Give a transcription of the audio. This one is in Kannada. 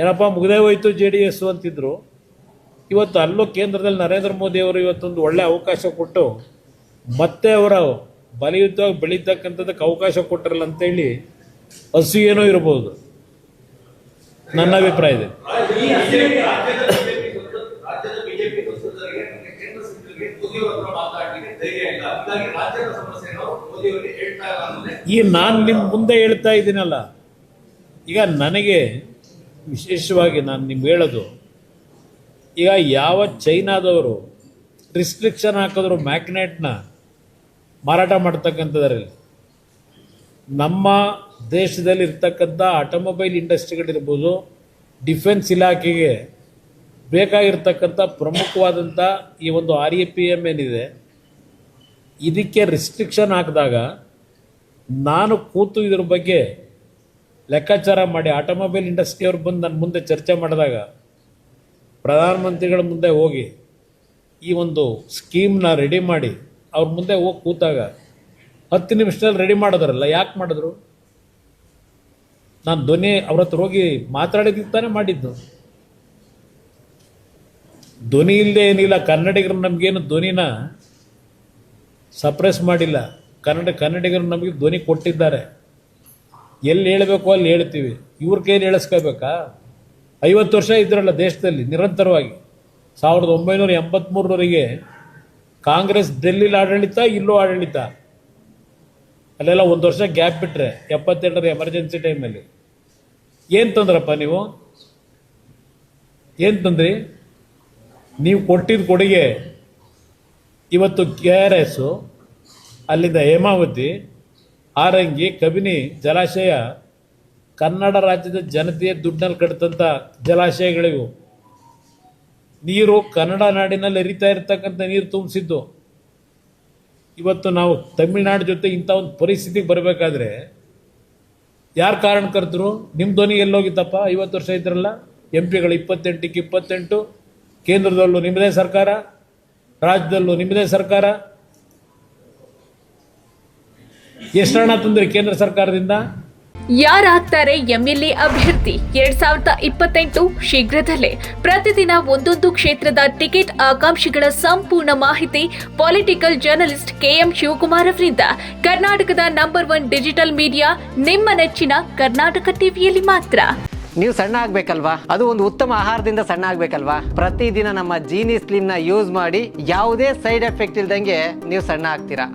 ಏನಪ್ಪ ಮುಗ್ದೇ ಹೋಯ್ತು JDS ಅಂತಿದ್ರು. ಇವತ್ತು ಅಲ್ಲೂ ಕೇಂದ್ರದಲ್ಲಿ ನರೇಂದ್ರ ಮೋದಿ ಅವರು ಇವತ್ತೊಂದು ಒಳ್ಳೆ ಅವಕಾಶ ಕೊಟ್ಟು ಮತ್ತೆ ಅವರ ಬಲಿಯುದ್ಧವಾಗಿ ಬೆಳೀತಕ್ಕಂಥದ್ದಕ್ಕೆ ಅವಕಾಶ ಕೊಟ್ಟಿರಲ್ಲ ಅಂತೇಳಿ ಏನೋ ಇರ್ಬೋದು ನನ್ನ ಅಭಿಪ್ರಾಯದಲ್ಲಿ. ಈಗ ನಾನು ನಿಮ್ಮ ಮುಂದೆ ಹೇಳ್ತಾ ಇದ್ದೀನಲ್ಲ, ಈಗ ನನಗೆ ವಿಶೇಷವಾಗಿ ನಾನು ನಿಮ್ಗೆ ಹೇಳೋದು, ಈಗ ಯಾವ ಚೈನಾದವರು ರಿಸ್ಟ್ರಿಕ್ಷನ್ ಹಾಕಿದ್ರು ಮ್ಯಾಗ್ನೆಟ್ನ ಮಾರಾಟ ಮಾಡ್ತಕ್ಕಂಥದ್ರಲ್ಲಿ, ನಮ್ಮ ದೇಶದಲ್ಲಿ ಇರ್ತಕ್ಕಂಥ ಆಟೋಮೊಬೈಲ್ ಇಂಡಸ್ಟ್ರಿಗಳಿರ್ಬೋದು, ಡಿಫೆನ್ಸ್ ಇಲಾಖೆಗೆ ಬೇಕಾಗಿರ್ತಕ್ಕಂಥ ಪ್ರಮುಖವಾದಂಥ ಈ ಒಂದು RAPM ಏನಿದೆ, ಇದಕ್ಕೆ ರಿಸ್ಟ್ರಿಕ್ಷನ್ ಹಾಕಿದಾಗ ನಾನು ಕೂತು ಇದ್ರ ಬಗ್ಗೆ ಲೆಕ್ಕಾಚಾರ ಮಾಡಿ ಆಟೋಮೊಬೈಲ್ ಇಂಡಸ್ಟ್ರಿಯವ್ರು ಬಂದು ನನ್ನ ಮುಂದೆ ಚರ್ಚೆ ಮಾಡಿದಾಗ ಪ್ರಧಾನಮಂತ್ರಿಗಳ ಮುಂದೆ ಹೋಗಿ ಈ ಒಂದು ಸ್ಕೀಮ್ನ ರೆಡಿ ಮಾಡಿ ಅವ್ರ ಮುಂದೆ ಹೋಗಿ ಕೂತಾಗ 10 ನಿಮಿಷದಲ್ಲಿ ರೆಡಿ ಮಾಡಿದ್ರಲ್ಲ, ಯಾಕೆ ಮಾಡಿದ್ರು? ನಾನು ಧ್ವನಿ ಅವ್ರ ಹತ್ರ ಹೋಗಿ ಮಾತಾಡಿದ್ದಕ್ಕೆ ತಾನೇ ಮಾಡಿದ್ದು. ಧ್ವನಿ ಇಲ್ಲದೆ ಏನಿಲ್ಲ, ಕನ್ನಡಿಗರು ನಮಗೇನು ಧ್ವನಿನ ಸಪ್ರೆಸ್ ಮಾಡಿಲ್ಲ. ಕನ್ನಡಿಗರು ನಮಗೆ ಧ್ವನಿ ಕೊಟ್ಟಿದ್ದಾರೆ. ಎಲ್ಲಿ ಹೇಳಬೇಕು ಅಲ್ಲಿ ಹೇಳ್ತೀವಿ. ಇವ್ರ ಕೈಯಲ್ಲಿ ಹೇಳಿಸ್ಕೋಬೇಕಾ? 50 ವರ್ಷ ಇದ್ರಲ್ಲ ದೇಶದಲ್ಲಿ ನಿರಂತರವಾಗಿ. 1983ರವರೆಗೆ ಕಾಂಗ್ರೆಸ್ ಡೆಲ್ಲಿಲಿ ಆಡಳಿತ, ಇಲ್ಲೂ ಆಡಳಿತ. ಅಲ್ಲೆಲ್ಲ 1 ವರ್ಷ ಗ್ಯಾಪ್ ಬಿಟ್ಟರೆ 78ರ ಎಮರ್ಜೆನ್ಸಿ ಟೈಮಲ್ಲಿ ಏನು ತಂದ್ರಪ್ಪ ನೀವು? ಏನು ತಂದ್ರಿ? ನೀವು ಕೊಟ್ಟಿದ್ದ ಕೊಡುಗೆ ಇವತ್ತು KRS, ಅಲ್ಲಿಂದ ಹೇಮಾವತಿ, ಆರಂಗಿ, ಕಬಿನಿ ಜಲಾಶಯ ಕನ್ನಡ ರಾಜ್ಯದ ಜನತೆಯ ದುಡ್ಡಿನಲ್ಲಿ ಕಟ್ಟಿದಂಥ ಜಲಾಶಯಗಳಿವು. ನೀರು ಕನ್ನಡ ನಾಡಿನಲ್ಲಿ ಹರಿತಾ ಇರ್ತಕ್ಕಂಥ ನೀರು ತುಂಬಿಸಿದ್ದು. ಇವತ್ತು ನಾವು ತಮಿಳುನಾಡು ಜೊತೆ ಇಂಥ ಒಂದು ಪರಿಸ್ಥಿತಿಗೆ ಬರಬೇಕಾದ್ರೆ ಯಾರು ಕಾರಣಕರ್ತರು? ನಿಮ್ಮ ಧ್ವನಿ ಎಲ್ಲೋಗಿತ್ತಪ್ಪ? 50 ವರ್ಷ ಇದ್ರಲ್ಲ MP ಗಳು 28ಕ್ಕೆ 28, ಕೇಂದ್ರದಲ್ಲೂ ನಿಮ್ಮದೇ ಸರ್ಕಾರ, ರಾಜ್ಯದಲ್ಲೂ ನಿಮ್ಮದೇ ಸರ್ಕಾರ. ಎಷ್ಟು ಹಣ ತಂದ್ರಿ ಕೇಂದ್ರ ಸರ್ಕಾರದಿಂದ? ಯಾರಾಗ್ತಾರೆ MLA ಅಭ್ಯರ್ಥಿ 2028 ಶೀಘ್ರದಲ್ಲೇ. ಪ್ರತಿದಿನ ಒಂದೊಂದು ಕ್ಷೇತ್ರದ ಟಿಕೆಟ್ ಆಕಾಂಕ್ಷಿಗಳ ಸಂಪೂರ್ಣ ಮಾಹಿತಿ ಪೊಲಿಟಿಕಲ್ ಜರ್ನಲಿಸ್ಟ್ KM ಶಿವಕುಮಾರ್ ಅವರಿಂದ. ಕರ್ನಾಟಕದ ನಂಬರ್ 1 ಡಿಜಿಟಲ್ ಮೀಡಿಯಾ ನಿಮ್ಮ ನೆಚ್ಚಿನ ಕರ್ನಾಟಕ ಟಿವಿಯಲ್ಲಿ ಮಾತ್ರ. ನೀವು ಸಣ್ಣ ಆಗ್ಬೇಕಲ್ವಾ? ಅದು ಒಂದು ಉತ್ತಮ ಆಹಾರದಿಂದ ಸಣ್ಣ ಆಗ್ಬೇಕಲ್ವಾ? ಪ್ರತಿದಿನ ನಮ್ಮ ಜೀನಿ ಸ್ಲಿಮ್ನ ಯೂಸ್ ಮಾಡಿ ಯಾವುದೇ ಸೈಡ್ ಎಫೆಕ್ಟ್ ಇಲ್ದಂಗೆ ನೀವು ಸಣ್ಣ ಆಗ್ತೀರಾ.